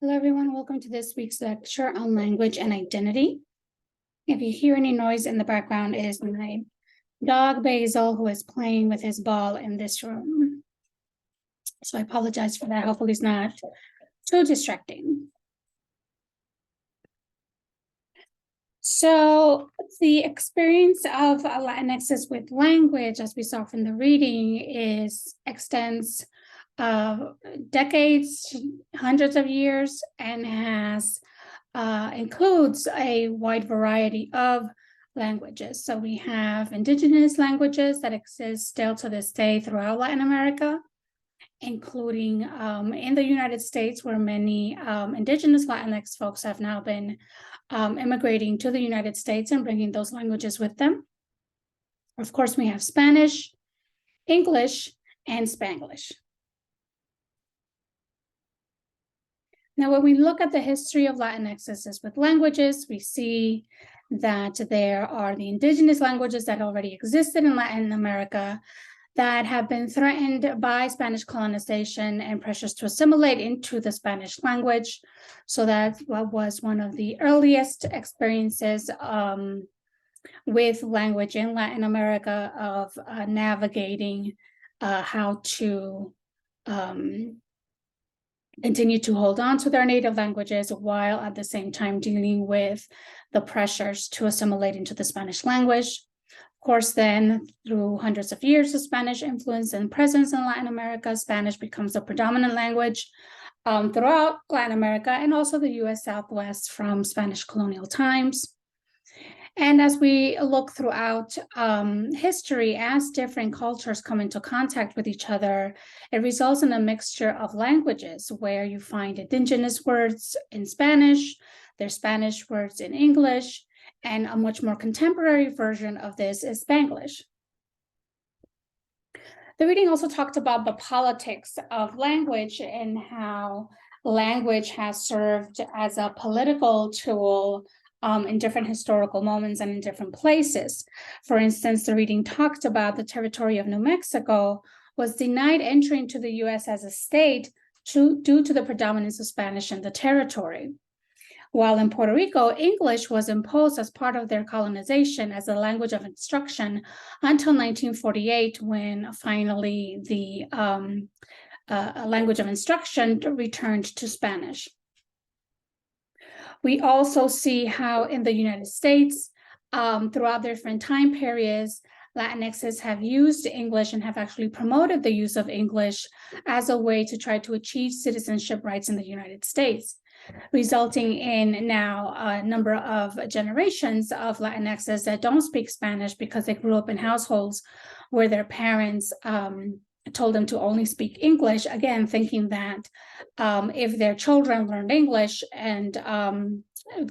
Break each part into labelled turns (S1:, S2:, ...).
S1: Hello, everyone. Welcome to this week's lecture on language and identity. If you hear any noise in the background, it is my dog Basil, who is playing with his ball in this room. So I apologize for that. Hopefully it's not too distracting. So the experience of Latinx with language, as we saw from the reading, extends decades, hundreds of years, and includes a wide variety of languages. So we have indigenous languages that exist still to this day throughout Latin America, including in the United States, where many indigenous Latinx folks have now been immigrating to the United States and bringing those languages with them. Of course, we have Spanish, English, and Spanglish. Now, when we look at the history of Latinx with languages, we see that there are the indigenous languages that already existed in Latin America that have been threatened by Spanish colonization and pressures to assimilate into the Spanish language. So that was one of the earliest experiences with language in Latin America of navigating how to continue to hold on to their native languages while at the same time dealing with the pressures to assimilate into the Spanish language. Of course, then through hundreds of years of Spanish influence and presence in Latin America, Spanish becomes the predominant language throughout Latin America and also the US Southwest from Spanish colonial times. And as we look throughout history, as different cultures come into contact with each other, it results in a mixture of languages where you find indigenous words in Spanish, there's Spanish words in English, and a much more contemporary version of this is Spanglish. The reading also talked about the politics of language and how language has served as a political tool in different historical moments and in different places. For instance, the reading talked about the territory of New Mexico was denied entry into the US as a state due to the predominance of Spanish in the territory. While in Puerto Rico, English was imposed as part of their colonization as a language of instruction until 1948, when finally the language of instruction returned to Spanish. We also see how in the United States, throughout different time periods, Latinxes have used English and have actually promoted the use of English as a way to try to achieve citizenship rights in the United States, resulting in now a number of generations of Latinxes that don't speak Spanish because they grew up in households where their parents told them to only speak English, again, thinking that if their children learned English and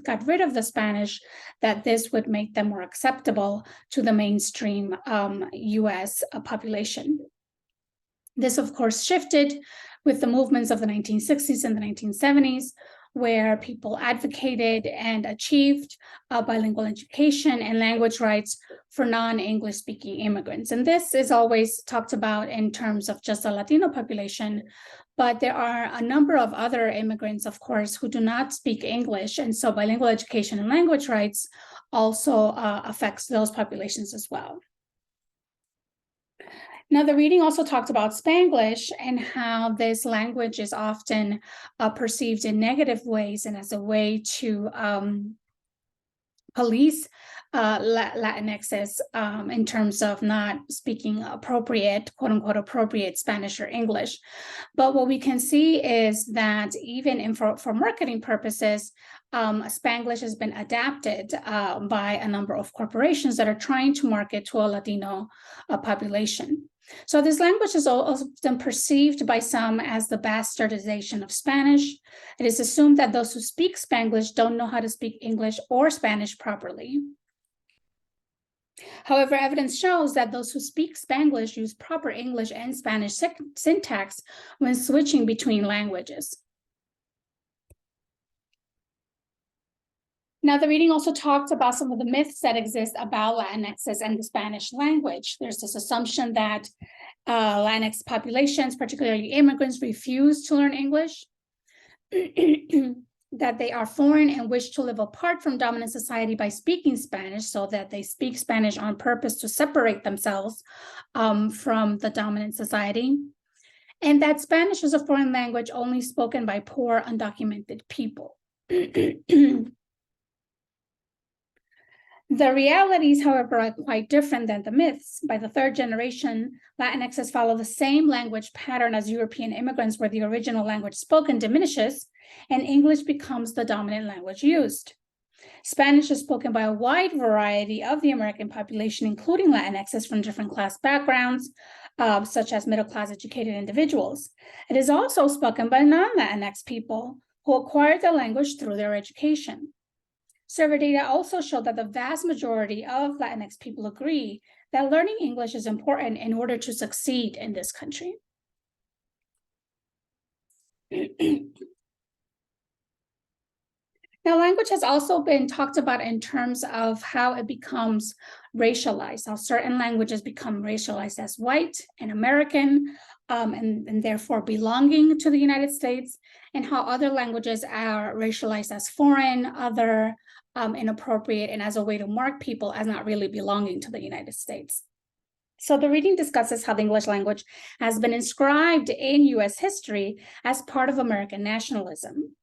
S1: got rid of the Spanish, that this would make them more acceptable to the mainstream US population. This, of course, shifted with the movements of the 1960s and the 1970s, where people advocated and achieved bilingual education and language rights for non-English speaking immigrants. And this is always talked about in terms of just the Latino population, but there are a number of other immigrants, of course, who do not speak English. And so bilingual education and language rights also affects those populations as well. Now, the reading also talked about Spanglish and how this language is often perceived in negative ways and as a way to police Latinxes in terms of not speaking appropriate, quote unquote, appropriate Spanish or English. But what we can see is that even for marketing purposes, Spanglish has been adapted by a number of corporations that are trying to market to a Latino population. So this language is often perceived by some as the bastardization of Spanish. It is assumed that those who speak Spanglish don't know how to speak English or Spanish properly. However, evidence shows that those who speak Spanglish use proper English and Spanish syntax when switching between languages. Now, the reading also talked about some of the myths that exist about Latinxes and the Spanish language. There's this assumption that Latinx populations, particularly immigrants, refuse to learn English. that they are foreign and wish to live apart from dominant society by speaking Spanish, so that they speak Spanish on purpose to separate themselves from the dominant society, and that Spanish is a foreign language only spoken by poor, undocumented people. The realities, however, are quite different than the myths. By the third generation, Latinxes follow the same language pattern as European immigrants, where the original language spoken diminishes and English becomes the dominant language used. Spanish is spoken by a wide variety of the American population, including Latinxes from different class backgrounds, such as middle-class educated individuals. It is also spoken by non-Latinx people who acquired the language through their education. Survey data also show that the vast majority of Latinx people agree that learning English is important in order to succeed in this country. Now, language has also been talked about in terms of how it becomes racialized, how certain languages become racialized as white and American, and therefore belonging to the United States, and how other languages are racialized as foreign, other, inappropriate, and as a way to mark people as not really belonging to the United States. So the reading discusses how the English language has been inscribed in US history as part of American nationalism.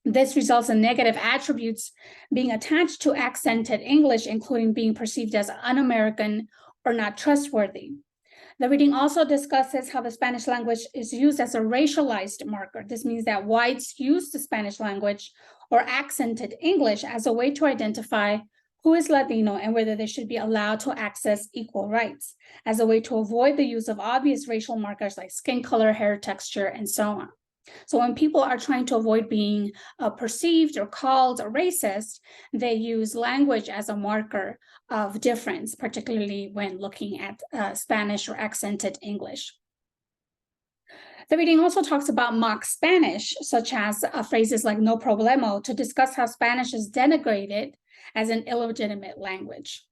S1: This results in negative attributes being attached to accented English, including being perceived as un-American or not trustworthy. The reading also discusses how the Spanish language is used as a racialized marker. This means that whites use the Spanish language or accented English as a way to identify who is Latino and whether they should be allowed to access equal rights, as a way to avoid the use of obvious racial markers like skin color, hair texture, and so on. So when people are trying to avoid being perceived or called a racist, they use language as a marker of difference, particularly when looking at Spanish or accented English. The reading also talks about mock Spanish, such as phrases like no problemo, to discuss how Spanish is denigrated as an illegitimate language.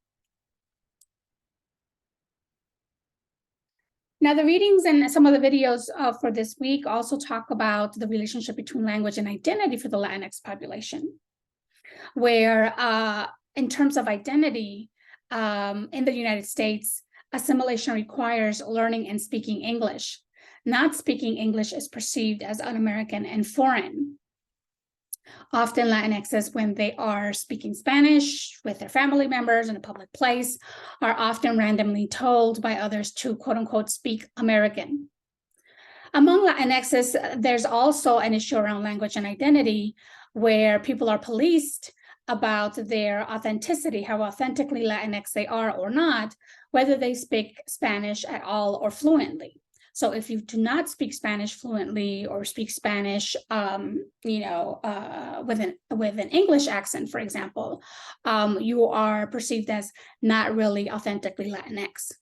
S1: Now, the readings and some of the videos for this week also talk about the relationship between language and identity for the Latinx population, where in terms of identity in the United States, assimilation requires learning and speaking English. Not speaking English is perceived as un-American and foreign. Often Latinxes, when they are speaking Spanish with their family members in a public place, are often randomly told by others to quote unquote speak American. Among Latinxes, there's also an issue around language and identity where people are policed about their authenticity, how authentically Latinx they are or not, whether they speak Spanish at all or fluently. So if you do not speak Spanish fluently or speak Spanish, with an English accent, for example, you are perceived as not really authentically Latinx.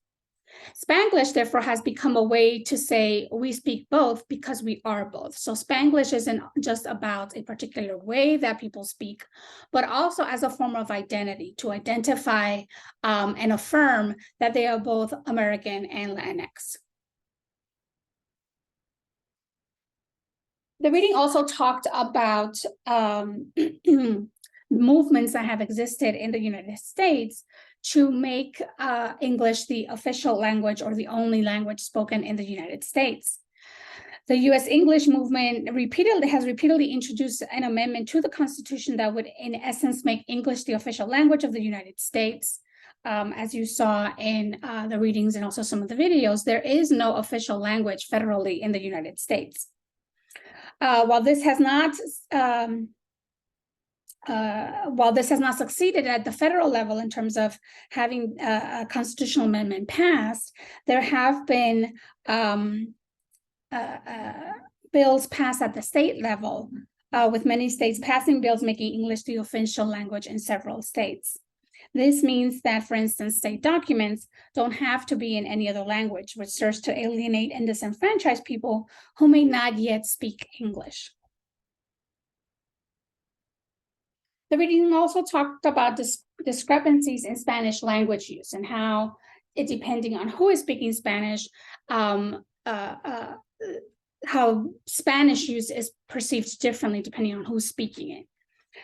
S1: Spanglish, therefore, has become a way to say we speak both because we are both. So Spanglish isn't just about a particular way that people speak, but also as a form of identity, to identify and affirm that they are both American and Latinx. The reading also talked about movements that have existed in the United States to make English the official language or the only language spoken in the United States. The US English movement has repeatedly introduced an amendment to the Constitution that would, in essence, make English the official language of the United States. As you saw in the readings and also some of the videos, there is no official language federally in the United States. While this has not succeeded at the federal level in terms of having a constitutional amendment passed, there have been bills passed at the state level, with many states passing bills making English the official language in several states. This means that, for instance, state documents don't have to be in any other language, which serves to alienate and disenfranchise people who may not yet speak English. The reading also talked about discrepancies in Spanish language use and how, depending on who is speaking Spanish, Spanish use is perceived differently depending on who's speaking it.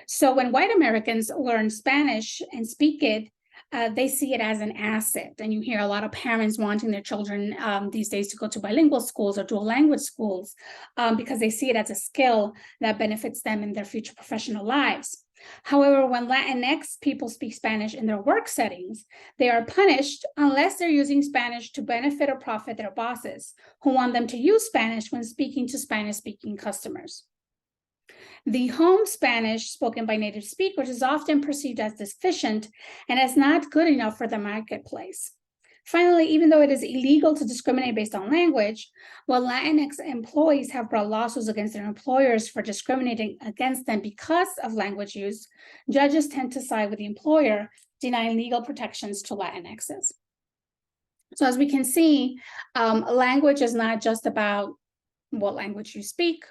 S1: So when white Americans learn Spanish and speak it, they see it as an asset. And you hear a lot of parents wanting their children these days to go to bilingual schools or dual language schools because they see it as a skill that benefits them in their future professional lives. However, when Latinx people speak Spanish in their work settings, they are punished unless they're using Spanish to benefit or profit their bosses, who want them to use Spanish when speaking to Spanish-speaking customers. The home Spanish spoken by native speakers is often perceived as deficient and as not good enough for the marketplace. Finally, even though it is illegal to discriminate based on language, while Latinx employees have brought lawsuits against their employers for discriminating against them because of language use, judges tend to side with the employer, denying legal protections to Latinxs. So as we can see, language is not just about what language you speak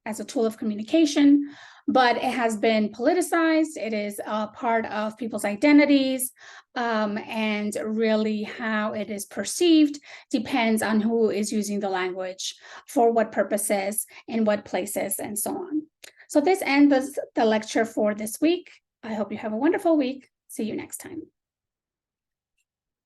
S1: as a tool of communication, but it has been politicized. It is a part of people's identities, and really how it is perceived depends on who is using the language, for what purposes, in what places, and so on. So this ends the lecture for this week. I hope you have a wonderful week. See you next time.